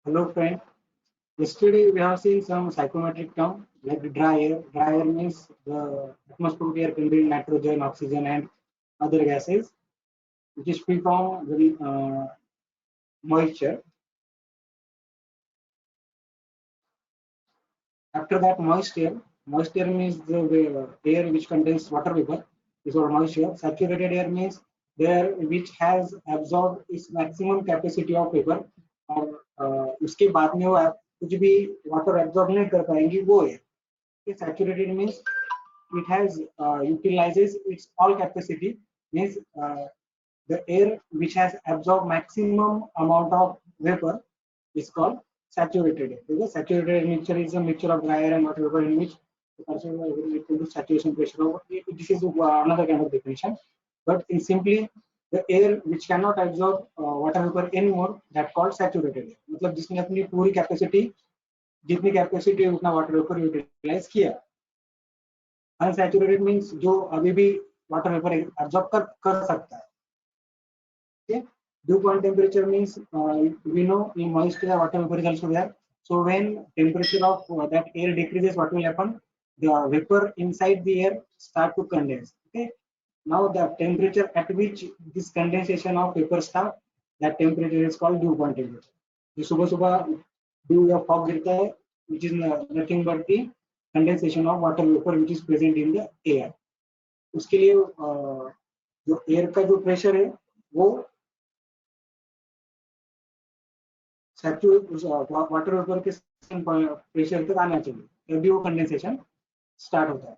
Hello friend. Yesterday we have seen some psychometric term like dry air. Dry air means the atmospheric air containing nitrogen, oxygen, and other gases, which is free from the moisture. After that, moisture. Moisture means the air which contains water vapor is called moisture. Saturated air means the air which has absorbed its maximum capacity of vapor और उसके बाद में वो कुछ भी water absorb नहीं कर पाएंगी वो है. Saturated means it has utilizes its all capacity means the air which has absorbed maximum amount of vapor is called saturated air. Because saturated mixture is a mixture of dry air and water vapor in which the percentage is equal to saturation pressure of this is another kind of definition. But in simply the air which cannot absorb water vapor anymore that called saturated air. मतलब जिसने अपनी पूरी capacity जितनी capacity है उतना water vapour utilise किया. Unsaturated means जो अभी भी वाटर वेपर एब्जॉर्ब कर सकता है. Okay. Dew point temperature means we know in moist air water vapor is also there. So when temperature of that air decreases, what will happen? The vapor inside the air start to condense. Okay. Now the temperature at which this condensation of vapor start, that temperature is called dew point temperature. जो सुबह सुबह dew या fog गिरता है, which is nothing but the condensation of water vapor which is present in the air. उसके लिए जो air का जो pressure है वो वाटर वेपर के प्रेशर तक आना चाहिए तभी वो कंडेंसेशन स्टार्ट होता है.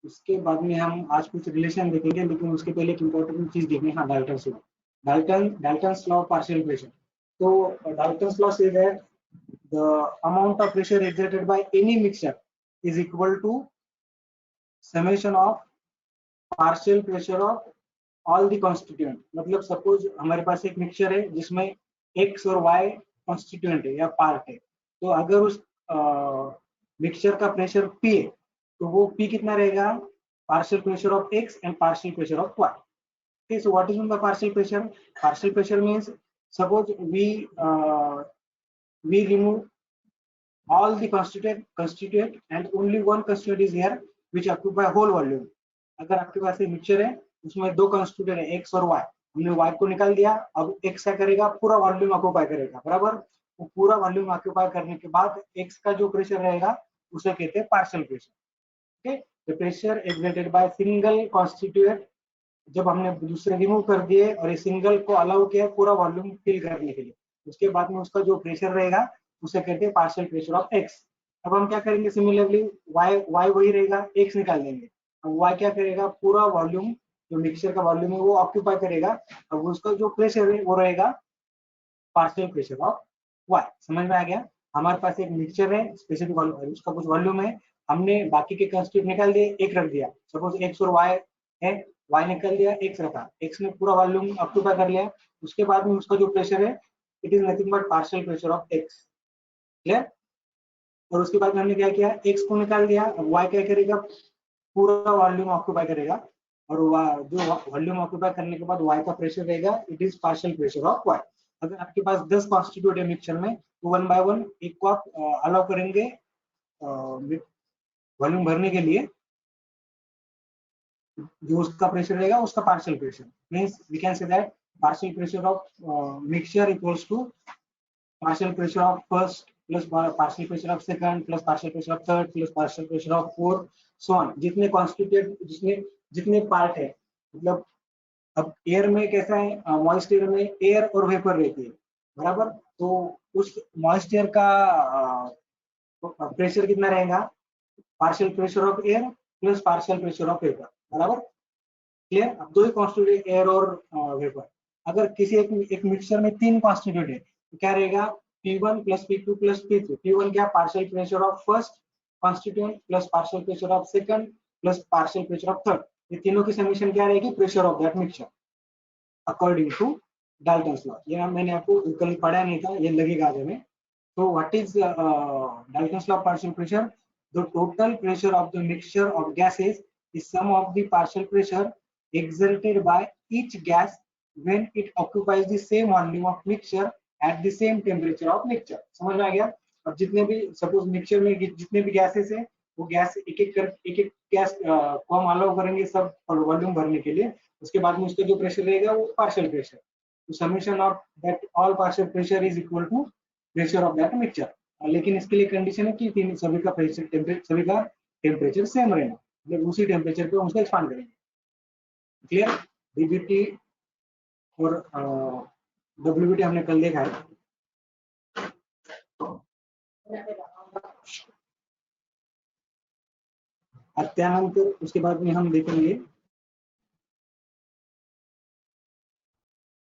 उसके बाद में हम आज कुछ रिलेशन देखेंगे, लेकिन उसके पहले एक इंपॉर्टेंट चीज देखनी है Dalton's law. Dalton's law of partial pressure. तो डाल्टन्स लॉ से that the amount of pressure exerted by any mixture is equal to summation of partial pressure of all the constituent. मतलब सपोज हमारे पास एक mixture है जिसमें x और y constituent है या पार्ट है. तो अगर उस मिक्सचर का प्रेशर P है तो वो P कितना रहेगा? Partial pressure of x and partial pressure of y. Okay, so what is meant by partial pressure? Partial pressure means suppose we remove all the constituent and only one constituent is here which occupy whole volume. अगर आपके पास एक mixture है उसमें दो constituent है x और y, हमने y को निकाल दिया, अब x क्या करेगा? पूरा वॉल्यूम ऑक्यूपाई करेगा. बराबर. वो पूरा वॉल्यूम ऑक्यूपाई करने के बाद x का जो प्रेशर रहेगा उसे कहते हैं partial pressure. Okay. The pressure exerted by single constituent, जब हमने दूसरे रिमूव कर दिए और ये सिंगल को अलाउ किया पूरा वॉल्यूम फिल करने के लिए, उसके बाद में उसका जो प्रेशर रहेगा उसे कहते हैं पार्शियल प्रेशर ऑफ x. अब हम क्या करेंगे? सिमिलरली y वही रहेगा, x निकाल देंगे. अब y क्या करेगा? पूरा वॉल्यूम जो मिक्सचर का वॉल्यूम है वो ऑक्यूपाई करेगा. अब उसका जो प्रेशर है वो रहेगा पार्शियल प्रेशर ऑफ y. समझ में आ गया? हमारे पास एक मिक्सचर है, स्पेसिफिक उसका कुछ वॉल्यूम है, हमने बाकी के कंस्टिट्यूएंट निकाल दिए, एक रख दिया. सपोज x और y है, y निकाल दिया, x रखा, x ने पूरा वॉल्यूम ऑक्यूपाई कर लिया. उसके बाद में उसका जो प्रेशर है it is nothing but partial pressure of x. Clear? और उसके बाद में हमने क्या किया? x को निकाल दिया. अब y क्या करेगा? पूरा वॉल्यूम ऑक्यूपाई करेगा और जो वॉल्यूम ऑक्यूपाई करने के बाद y का प्रेशर रहेगा it is partial pressure of y. अगर आपके पास 10 कॉन्स्टिट्यूएंट है मिक्सचर में तो वन बाय वन एक को आप अलाउ करेंगे वॉल्यूम भरने के लिए, जो उसका प्रेशर रहेगा उसका partial pressure. Means we can say that partial pressure of mixture equals to partial pressure of first plus partial pressure of second plus partial pressure of third plus partial pressure of fourth, so on. जितने constituent जितने part है, मतलब अब air में कैसा है? Moist air में air और वेपर रहती है. बराबर. तो उस मॉइस्ट एयर का प्रेशर कितना रहेगा? Partial pressure of air plus partial pressure of vapour. बराबर. क्लियर? अब दो ही कॉन्स्टिट्यूएंट एयर और वेपर. अगर किसी एक मिक्सचर में तीन कॉन्स्टिट्यूएंट है तो क्या रहेगा? P1 plus P2 plus P3. P1 क्या? Partial pressure of first constituent plus partial pressure of second plus partial pressure of third. ये तीनों की समीशन क्या रहेगी? Pressure of that mixture according to Dalton's law. ये मैंने आपको कल पढ़ा नहीं था, ये लगेगा आज हमें. तो what is Dalton's law of partial pressure? The total pressure of the mixture of gases is sum of the partial pressure exerted by each gas when it occupies the same volume of mixture at the same temperature of mixture। समझ में आ गया। अब जितने भी suppose mixture में जितने भी gases है वो गैस एक गैस को हम अलाउ करेंगे सब वॉल्यूम भरने के लिए। उसके बाद में उसका जो प्रेशर रहेगा वो पार्शियल प्रेशर, तो summation of that all partial pressure is equal to pressure of that mixture. लेकिन इसके लिए कंडीशन है कि सभी का टेम्परेचर सेम रहना, मतलब उसी टेम्परेचर पे उसको एक्सपांड करेंगे। क्लियर। डीबीटी और डब्ल्यूबीटी हमने कल देखा है। त्यानंतर उसके बाद में हम देखेंगे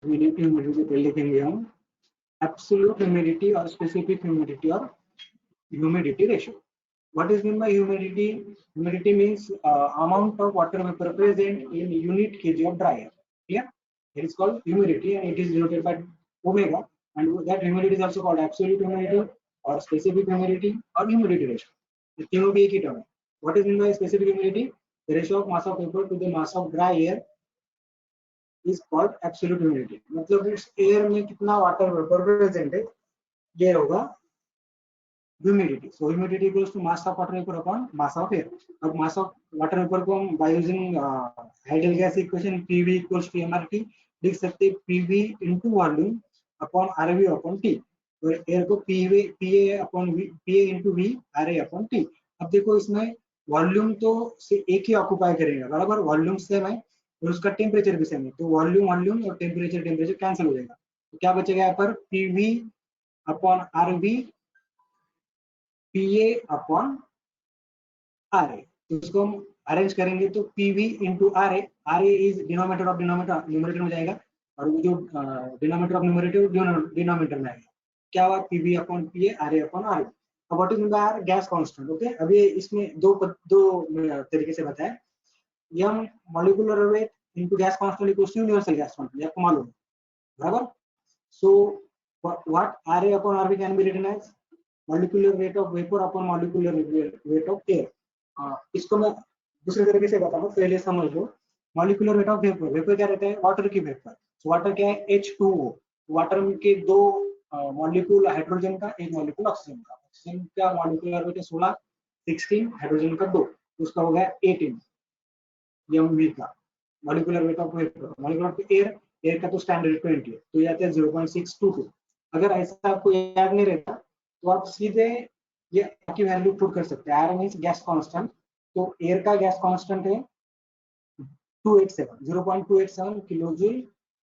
लिखेंगे हम एब्सोल्यूट ह्यूमिडिटी और स्पेसिफिक ह्यूमिडिटी और humidity ratio। What is meant by humidity? Humidity means amount of water vapor present in unit kg of dry air। Clear? It is called humidity and it is denoted by omega, and that humidity is also called absolute humidity or specific humidity or humidity ratio। ये तीनों भी एक ही term है। What is meant by specific humidity? The ratio of mass of vapor to the mass of dry air is called absolute humidity। मतलब उस air में कितना water vapour present है ये होगा humidity। So humidity equals to mass of water vapor upon mass of air। अब mass of water vapor को हम by using ideal gas equation PV equals to MRT लिख सकते हैं, PV into volume upon RV upon T, और air को PA upon V, PA into V RA upon T। अब देखो इसमें वॉल्यूम तो से एक ही ऑक्यूपाई करेगा बराबर, वॉल्यूम सेम है और उसका टेम्परेचर भी सेम है, तो वॉल्यूम वॉल्यूम और टेम्परेचर कैंसिल हो जाएगा, तो क्या बचेगा यहाँ पर PV upon RV PA upon RA। तो इसको हम अरेंज करेंगे तो PV into RA, RA is denominator of denominator, numerator में जाएगा, और वो जो डिनोमिनेटर ऑफ न्यूमरेटर डिनोमिनेटर में आएगा। क्या हुआ PV upon PA RA upon RB। अब what is mean by gas constant. Okay, अब ये इसमें दो तरीके से बताया। ये हम molecular weight into gas constant equals to universal gas constant, आपको मालूम है बराबर। So what RA upon RB can be written as molecular weight of vapor upon molecular weight of air। इसको मैं दूसरे तरीके से बताऊंगा, पहले समझ लो। Molecular weight of vapour, vapour क्या रहता है वाटर की वेपर। वाटर क्या है H2O, वाटर के दो मॉलिक्यूल हाइड्रोजन का, एक मॉलिक्यूल ऑक्सीजन का। ऑक्सीजन का मॉलिक्यूलर वेट है 16, 16, हाइड्रोजन का 2, उसका हो गया 18 mv का molecular weight of vapour. Molecular of air, air का तो स्टैंडर्ड 20 है, तो ये आता है 0.622। अगर ऐसा आपको याद नहीं रहता तो आप सीधे ये की वैल्यू पुट कर सकते हैं। आर मींस गैस कांस्टेंट, तो एयर का गैस कांस्टेंट है 0.287 किलोजूल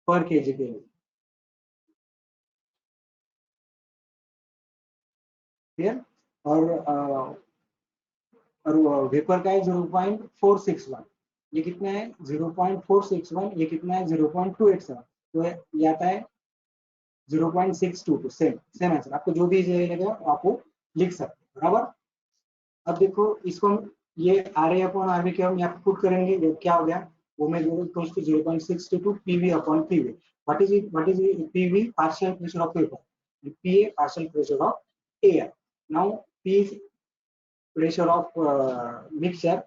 पर केजी के लिए। क्लियर। और वेपर का है 0.461, ये कितना है 0.461, ये कितना है 0.287, तो ये आता है 0.622। सेम आंसर, आपको जो भी लगे आपको लिख सकते हैं बराबर। अब देखो इसको हम ये R A upon R B के हम यहाँ पुट करेंगे, ये क्या हो गया omega equals to 0.622 PV upon PV. What is PV, partial pressure of vapour, PA partial pressure of air. Now P is pressure of mixture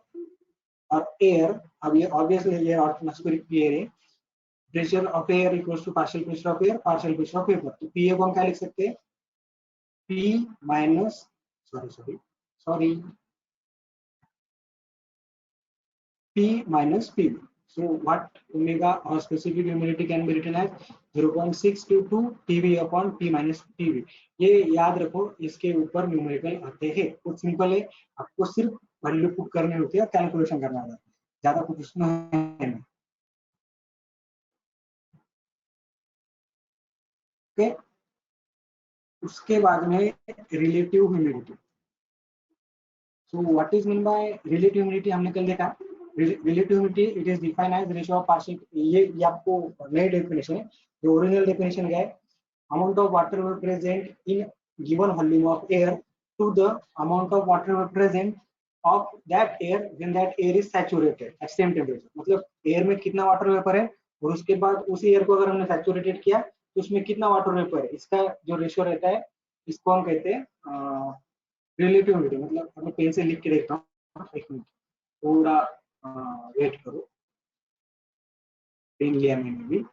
और एयर। अब ये ऑब्वियसली ये एटमॉस्फेरिक एयर है, pressure of air equals to partial pressure of air partial pressure of vapour. तो PA को हम क्या लिख सकते हैं, P minus sorry P minus PV। So what omega or specific humidity can be written as 0.622 PV upon P minus PV। ये याद रखो, इसके ऊपर न्यूमेरिकल आते हैं, कुछ सिंपल है, आपको सिर्फ वैल्यू पुट करनी होती है, कैलकुलेशन करना होता है, ज्यादा कुछ उसमें है नहीं। ओके, उसके बाद में relative humidity. So what is mean by relative humidity हमने कल देखा। relative humidity it is defined as ratio of partial, ये आपको नई डेफिनेशन है, जो ओरिजिनल डेफिनेशन क्या है, amount of water vapor present in given volume of air to the amount of water vapor present of that air when that air is saturated at same temperature। मतलब air में कितना water vapour है और उसके बाद उसी air को अगर हमने सैचुरेटेड किया तो उसमें कितना वाटर वेपर है, इसका जो रेशियो रहता है इसको हम कहते हैं रिलेटिव ह्यूमिडिटी। मतलब मैं पेन से लिख के देखता हूँ, एक मिनट पूरा वेट करो, पेन लिया मैंने भी।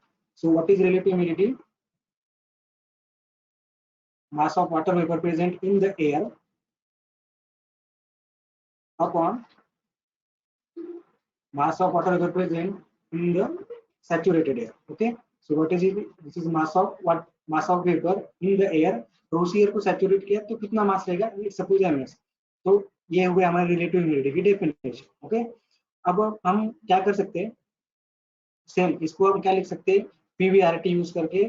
So what is relative humidity, mass of water vapor present in the air upon mass of water vapor present in the saturated air. Okay, so what is it? This is mass of what, mass of vapor in the air. तो उसी air को saturate किया तो कितना मास रहेगा, suppose MS. तो ये हुए हमारे रिलेटिव ह्यूमिडिटी की डेफिनेशन। ओके, अब हम क्या कर सकते हैं, सेम इसको हम क्या लिख सकते हैं, पीवी आरटी यूज करके,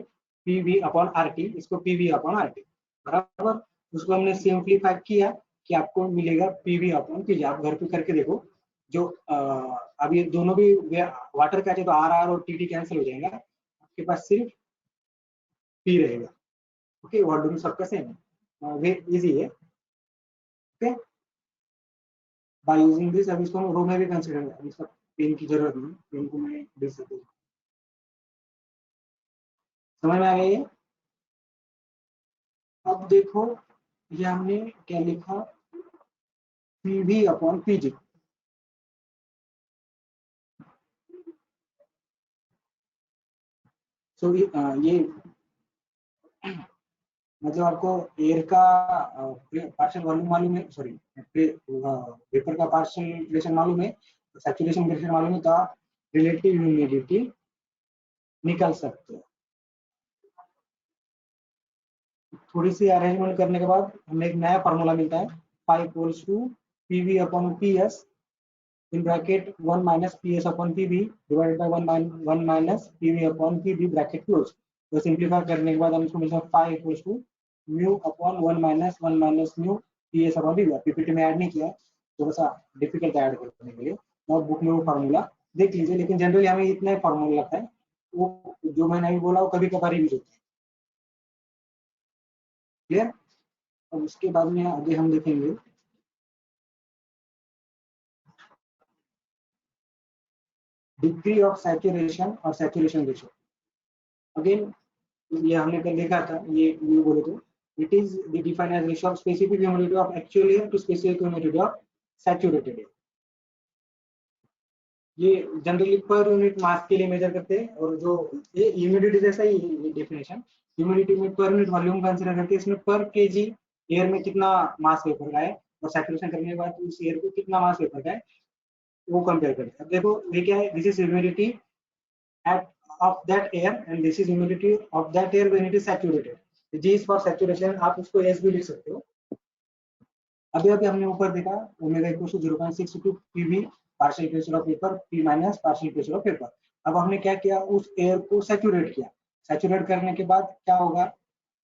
पीवी अपॉन आरटी, इसको पीवी अपॉन आरटी बराबर। उसको हमने सिंप्लीफाई किया कि आपको मिलेगा पीवी अपॉन पीजी। आप घर पे करके देखो, जो अब ये दोनों भी वाटर का है तो आर आर और टी कैंसिल हो जाएगा, आपके पास सिर्फ पी रहेगा। ओके, वॉल्यूम सबका सेम है, वे इजी है। ओके, बाय यूजिंग दिस, अब इसको रो में भी कंसीडर करें, इसका पेन की जरूरत नहीं, पेन को मैं दे सकता हूँ। समझ में आ गया ये? अब देखो ये हमने क्या लिखा, पीवी अपॉन पीजी। सो ये मतलब आपको एयर का पार्शियल वॉल्यूम मालूम है, सॉरी वेपर का पार्शियल प्रेशर मालूम है, सैचुरेशन प्रेशर मालूम है, तो आप रिलेटिव ह्यूमिडिटी निकाल सकते हो। थोड़ी सी अरेंजमेंट करने के बाद हमें एक नया फार्मूला मिलता है, five equals to PV upon PS in bracket 1 minus ps upon pb divided by 1 minus pv upon pb bracket close। तो सिंप्लीफाई करने के बाद हमको मिलता है 5 इक्वल्स टू mu upon 1 minus mu ps upon pb। PPT में ऐड नहीं किया, थोड़ा सा डिफिकल्ट ऐड करने के लिए, और बुक में वो फार्मूला देख लीजिए, लेकिन जनरली हमें इतना ही फार्मूला लगता है, वो जो मैंने अभी बोला वो कभी कभार यूज होता है। क्लियर? अब उसके बाद में आगे हम देखेंगे डिग्री ऑफ सैचुरेशन और सैचुरेशन रेशियो। अगेन ये हमने कल देखा था, ये बोले तो it is the defined as ratio of specific humidity of actual air to specific humidity of saturated air. ये जनरली पर यूनिट मास के लिए मेजर करते हैं, और जो ये ह्यूमिडिटी जैसा ही डेफिनेशन, ह्यूमिडिटी में पर यूनिट वॉल्यूम कंसीडर करके इसमें पर केजी एयर में कितना मास वेपर का है, और सैचुरेशन करने के बाद उस एयर को कितना मास वेपर का है वो कंपेयर करते हैं। अब देखो ये क्या है, this is humidity at of that air and this is humidity of that air when it is saturated। G is for saturation, आप उसको S भी लिख सकते हो। अभी अभी हमने ऊपर देखा omega equal to 0.62 PV partial pressure of vapour, P minus partial pressure of vapour. अब हमने क्या किया, उस एयर को सैचुरेट किया, सैचुरेट करने के बाद क्या होगा,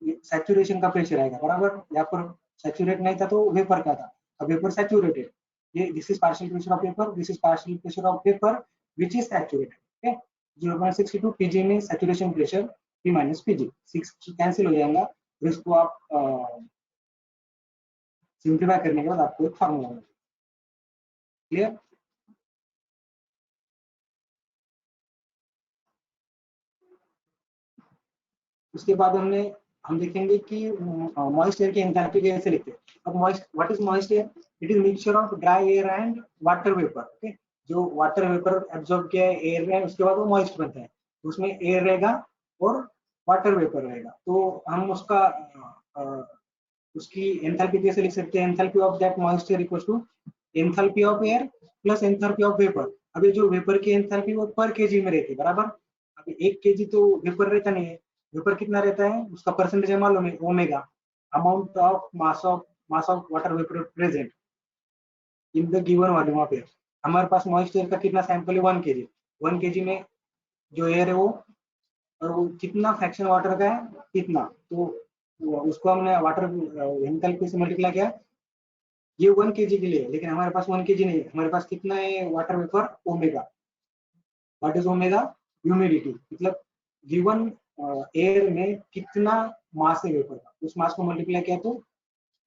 सैचुरेशन का प्रेशर आएगा बराबर। यहाँ पर सैचुरेट नहीं था तो वेपर का था, अब वेपर सैचुरेटेड, ये this is partial pressure of vapour, this is partial pressure of vapour which is saturated. Okay, 0.62 PG में saturation pressure P minus PG, 6 cancel हो जाएगा, और इसको आप सिंप्लीफाई करने के बाद आपको एक फार्मूला मिलेगा। क्लियर? उसके बाद हम देखेंगे कि मॉइस्ट एयर की एंथैल्पी कैसे लिखते हैं। अब moist, what is moist air? It is mixture of dry air and water vapour. Okay, जो वाटर वेपर एब्जॉर्ब किया है एयर में, उसके बाद वो मॉइस्ट बनता है, उसमें एयर रहेगा और वाटर वेपर रहेगा। तो हम उसका उसकी एंथैल्पी कैसे लिख सकते हैं, enthalpy of that moist air equals to enthalpy of air plus enthalpy of vapour. अभी जो वेपर की एंथैल्पी वो पर केजी में रहती है बराबर। अभी 1 केजी तो वेपर रहता नहीं है, वेपर कितना रहता है उसका परसेंटेज मालूम है, omega, amount of mass of water vapour present in the given volume of air. हमारे पास मॉइस्ट एयर का कितना सैंपल है, 1 केजी। 1 केजी में जो एयर है वो, और वो कितना फ्रैक्शन वाटर का है कितना, तो उसको हमने वाटर एंथैल्पी से मल्टीप्लाई किया, ये 1 केजी के लिए, लेकिन हमारे पास 1 केजी नहीं है, हमारे पास कितना है water vapour, omega. What is omega? Humidity, मतलब गिवन एयर में कितना मास है वेपर का, उस मास को मल्टीप्लाई किया तो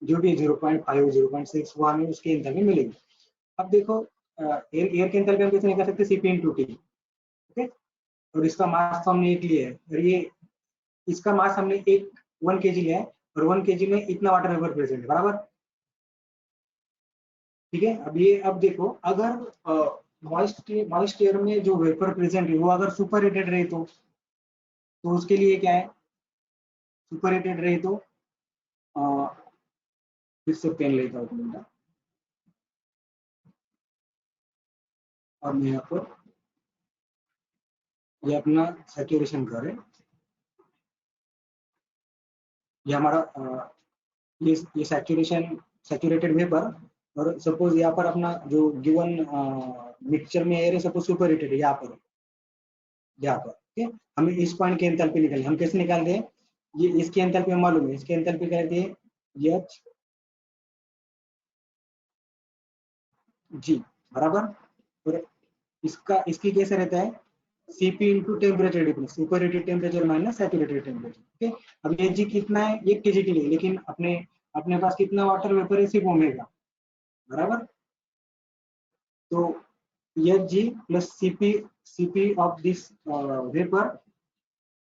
जो भी 0.5 0.6 वो हमें उसकी एंथैल्पी मिलेगी। अब देखो एयर की एंथैल्पी हम कैसे निकाल सकते हैं, सीपी इनटू टी। ओके, और इसका मास तो हमने एक लिया है, और ये इसका मास हमने 1 केजी लिया है, और 1 केजी में इतना वाटर वेपर प्रेजेंट है बराबर। ठीक है, अब देखो अगर मॉइस्ट एयर में जो वेपर प्रेजेंट है वो अगर सुपर हीटेड रहे तो उसके लिए क्या है, सुपर हीटेड रहे तो फिर से पेन लेता हूँ बेटा, और मैं यहाँ पर ये अपना सैचुरेशन कर है, ये हमारा ये सैचुरेटेड वेपर, और सपोज यहाँ पर अपना जो गिवन मिक्सचर में एयर है सपोज सुपर हीटेड है यहाँ पर ठीक है। हमें इस पॉइंट की एंथैल्पी निकालनी, हम कैसे निकालते हैं, ये इसकी एंथैल्पी हमें मालूम है, इसकी एंथैल्पी क्या रहती है एच जी बराबर, और इसकी कैसे रहता है Cp into temperature difference, super heated temperature minus saturated temperature ठीक है। अब ये जी कितना है, ये केजी के लिए, लेकिन अपने अपने पास कितना वाटर वेपर है, सिर्फ ओमेगा बराबर। तो H G plus CP of this vapour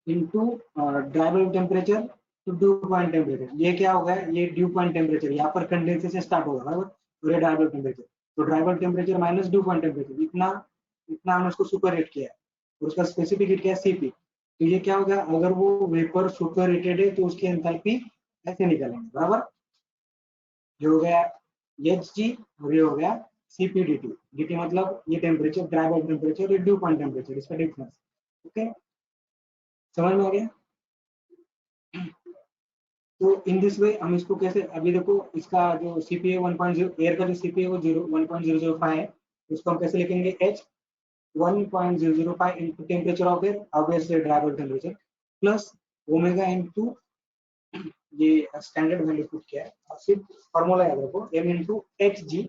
into dry bulb temperature to dew point temperature, ये क्या होगा, ये ड्यू पॉइंट टेम्परेचर, यहाँ पर कंडेंसेशन स्टार्ट होगा बराबर, और ये ड्राई बल्ब टेम्परेचर, तो dry bulb temperature minus due point temperature, इतना इतना हमने उसको सुपर हीट किया है, और उसका स्पेसिफिक हीट क्या है सीपी। तो ये क्या होगा, अगर वो वेपर सुपर हीटेड है तो उसकी एंथैल्पी ऐसे निकालेंगे बराबर, ये हो गया एच जी और ये हो गया सीपीडीटी, डीटी मतलब ये टेम्परेचर ड्राई बल्ब टेम्परेचर, ये ड्यू पॉइंट टेम्परेचर, इसका डिफरेंस। ओके, समझ में आ गया। तो इन दिस वे हम इसको कैसे, अभी देखो इसका जो सीपीए 1.0 एयर का जो सीपीए वो 1.005 है, उसको हम कैसे लिखेंगे H 1.005 into temperature of air, obviously dry bulb temperature, plus omega into ये स्टैंडर्ड वैल्यू पुट किया है, और सिर्फ फॉर्मूला याद रखो M into H G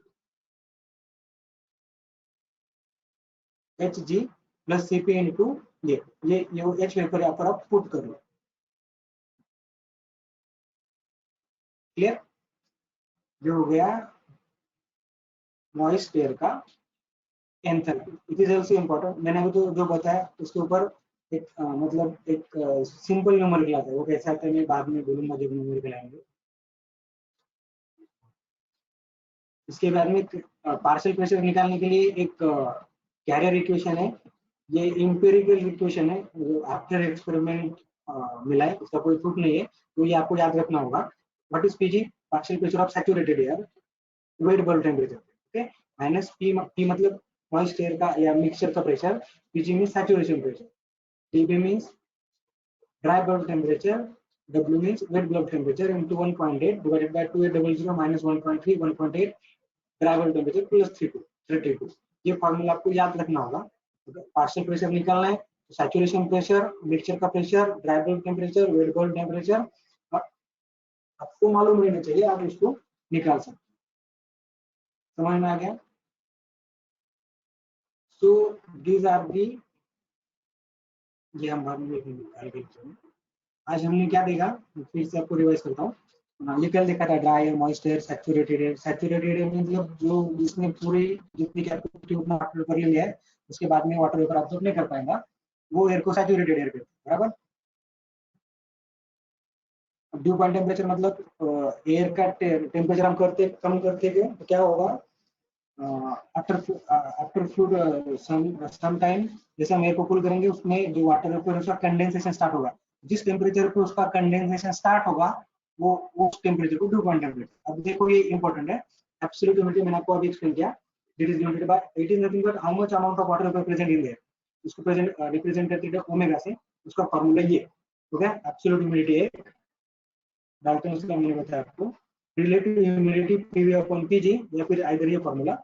plus CP into ये एच वेपर यहाँ पर आप पुट कर लो, क्लियर। जो हो गया मॉइस्ट एयर का enthalpy, it is also important, मैंने अभी तो जो बताया उसके ऊपर एक मतलब एक सिंपल न्यूमेरिकल आता है, वो कैसे आता है मैं बाद में बोलूंगा जब न्यूमेरिकल आएंगे। इसके बाद में पार्शियल प्रेशर निकालने के लिए एक कैरियर इक्वेशन है, ये इंपेरिकल इक्वेशन है, आफ्टर एक्सपेरिमेंट मिला है, इसका कोई प्रूफ नहीं है, तो ये आपको याद रखना होगा। What is PG, partial pressure of saturated air wet bulb temperature, okay, minus P मतलब मॉइस्ट एयर का या मिक्सचर का pressure, PG means saturation pressure, TB means dry bulb temperature, W means wet bulb temperature into 1.8 divided by 2800 minus 1.3 1.8 dry bulb temperature plus 32। ये formula आपको याद रखना होगा। Partial pressure निकालना है तो सैचुरेशन प्रेशर, मिक्सचर का pressure, dry bulb temperature, wet bulb temperature आपको मालूम रहना चाहिए, आप इसको निकाल सकते, समझ में आ गया। सो दीज आर दी, ये हम बाद में निकाल के, आज हमने क्या देखा, फिर से आपको रिवाइज करता हूँ। ये कल देखा था dry air, moist air, saturated air. Saturated air मतलब जो जिसने पूरी जितनी कैपेसिटी उतना वाटर वेपर ले लिया है, उसके बाद में वाटर वेपर एब्जॉर्ब नहीं कर पाएगा, वो एयर को सैचुरेटेड एयर कहते हैं बराबर। ड्यू पॉइंट टेम्परेचर मतलब एयर का टेम्परेचर हम करते कम करते गए तो क्या होगा, आफ्टर फ्लूड सम टाइम, जैसे हम एयर को कूल करेंगे उसमें जो वाटर वेपर है उसका कंडेंसेशन स्टार्ट होगा, जिस टेम्परेचर पे उसका कंडेंसेशन स्टार्ट होगा वो उस टेम्परेचर को ड्यू पॉइंट टेम्परेचर। अब देखो ये इंपॉर्टेंट है, एब्सोल्यूट ह्यूमिडिटी मैंने आपको अभी एक्सप्लेन किया, it is denoted by, it is nothing but how much amount of water vapour present in their, इसको प्रेजेंट रिप्रेजेंट करते हैं ओमेगा से, उसका फार्मूला ये हो गया एब्सोल्यूट ह्यूमिडिटी है, डालते हैं उसका, मैंने बताया आपको relative humidity PV upon PG, या फिर आइदर ये फार्मूला।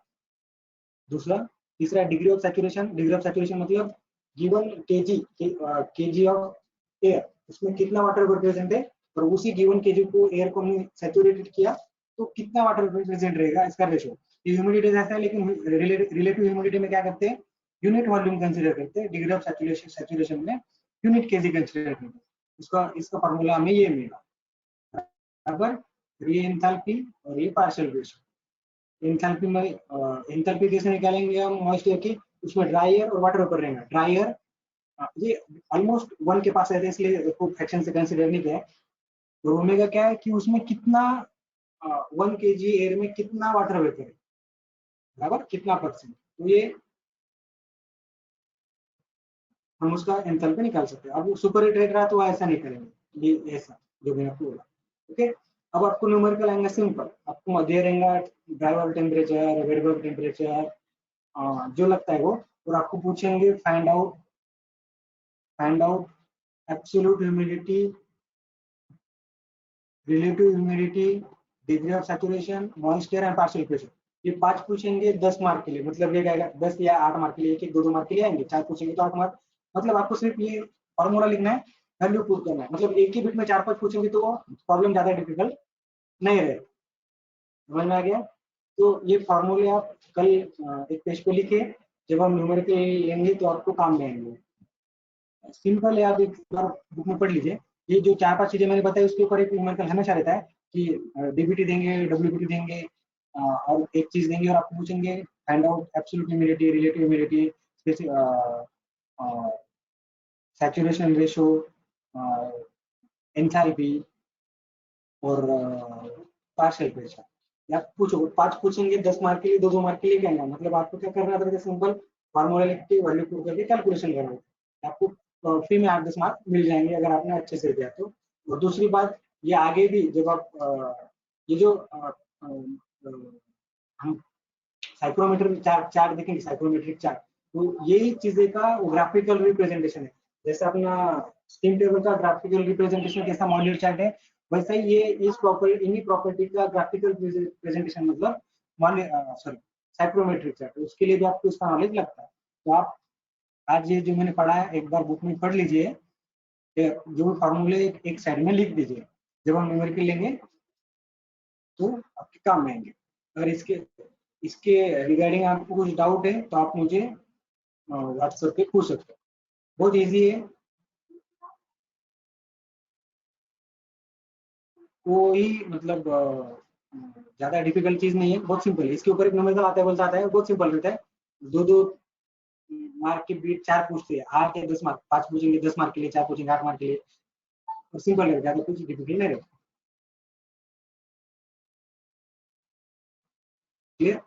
दूसरा, तीसरा degree of saturation, degree of saturation मतलब गिवन केजी ऑफ एयर, उसमें कितना वाटर वेपर प्रेजेंट है, और उसी गिवन केजी को एयर को हमने सैचुरेटेड किया तो कितना वाटर वेपर प्रेजेंट रहेगा, इसका रेशो। ह्यूमिडिटी जैसा है, लेकिन रिलेटिव ह्यूमिडिटी में क्या करते हैं, यूनिट वॉल्यूम कंसीडर करते हैं, डिग्री ऑफ सैचुरेशन में यूनिट केजी कंसीडर करते हैं, इसका इसका फार्मूला हमें ये मिला बराबर। ये एंथैल्पी और ये पार्शियल प्रेशर। एंथैल्पी में एंथैल्पी कैसे निकालेंगे हम मॉइस्ट एयर की, उसमें ड्राई एयर और वाटर वेपर रहेगा, ड्राई एयर ये ऑलमोस्ट 1 के पास रहते हैं इसलिए इसको फ्रैक्शन से कंसीडर नहीं किया है। तो ओमेगा क्या है कि उसमें कितना 1 kg एयर में कितना वाटर वेपर है बराबर, कितना परसेंट, तो ये हम उसका एंथैल्पी निकाल सकते हैं। अब सुपर हीट रहा तो ऐसा नहीं करेंगे, ये ऐसा जो मैंने आपको बोला, ओके। अब आपको न्यूमेरिकल आएंगे सिंपल, आपको दे रहेगा ड्राइवर टेम्परेचर, वेरिएबल टेम्परेचर, जो लगता है वो, और आपको पूछेंगे find out absolute humidity, relative humidity, degree of saturation, moisture and partial pressure. ये 5 पूछेंगे 10 मार्क के लिए, मतलब ये आएगा 10 या 8 मार्क के लिए, एक एक 2 मार्क के लिए आएंगे। 4 पूछेंगे तो 8 मार्क। मतलब आपको सिर्फ ये फॉर्मूला लिखना है, वैल्यू पुट करना है। मतलब एक ही बिट में 4-5 पूछेंगे तो प्रॉब्लम ज्यादा डिफिकल्ट नहीं रहे। समझ में आ गया? तो ये फॉर्मूले आप कल एक पेज पे लिखे, जब हम न्यूमेरिकल लेंगे तो आपको काम में आएंगे। सिंपल है, आप एक बार बुक में पढ़ लीजिए। ये जो 4-5 चीजें मैंने बताई उसके ऊपर एक न्यूमेरिकल हमेशा रहता है कि डीबीटी देंगे, डब्ल्यूबीटी देंगे, और एक चीज देंगे और आपको पूछेंगे find out absolute humidity, relative humidity, saturation ratio, enthalpy और पार्शियल प्रेशर। आप पूछो 5 पूछेंगे 10 मार्क के लिए, 2 मार्क के लिए क्या है, मतलब आपको क्या करना है, सिंपल फार्मूला लिख के वैल्यू पुट करके कैलकुलेशन करना है। आपको फ्री में 8-10 मार्क मिल जाएंगे अगर आपने अच्छे से दिया तो। और दूसरी बात, ये आगे भी जब आप ये जो हम साइक्रोमेट्रिक चार्ट देखेंगे, साइक्रोमेट्रिक चार्ट, तो यही चीजें का ग्राफिकल रिप्रेजेंटेशन है। जैसे अपना स्टीम टेबल का ग्राफिकल रिप्रेजेंटेशन कैसा मॉड्यूल चार्ट है, वैसा ही ये इन्हीं प्रॉपर्टी का ग्राफिकल प्रेजेंटेशन, मतलब सॉरी साइक्रोमेट्रिक चार्ट, उसके लिए भी आपको इसका नॉलेज लगता है। तो आप आज ये जो मैंने पढ़ा है एक बार बुक में पढ़ लीजिए, जो फॉर्मूले एक साइड में लिख दीजिए, जब हम न्यूमेरिकल लेंगे तो आपके काम में आएंगे। अगर इसके इसके रिगार्डिंग आपको कुछ डाउट है तो आप मुझे व्हाट्सएप पे पूछ सकते हो। बहुत इजी है, कोई मतलब ज्यादा डिफिकल्ट चीज नहीं है, बहुत सिंपल है। इसके ऊपर एक नंबर आता है, बोलता आता है, बहुत सिंपल रहता है। 2-2 मार्क के बीच 4 पूछते हैं, 8 या 10 मार्क, 5 पूछेंगे 10 मार्क के लिए, 4 पूछेंगे 8 मार्क के लिए, और सिंपल है, ज्यादा कुछ डिफिकल्ट नहीं रहता। क्लियर?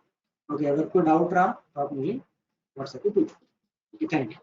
ओके, अगर कोई डाउट रहा तो आप मुझे व्हाट्सएप पे पूछो। Thank you.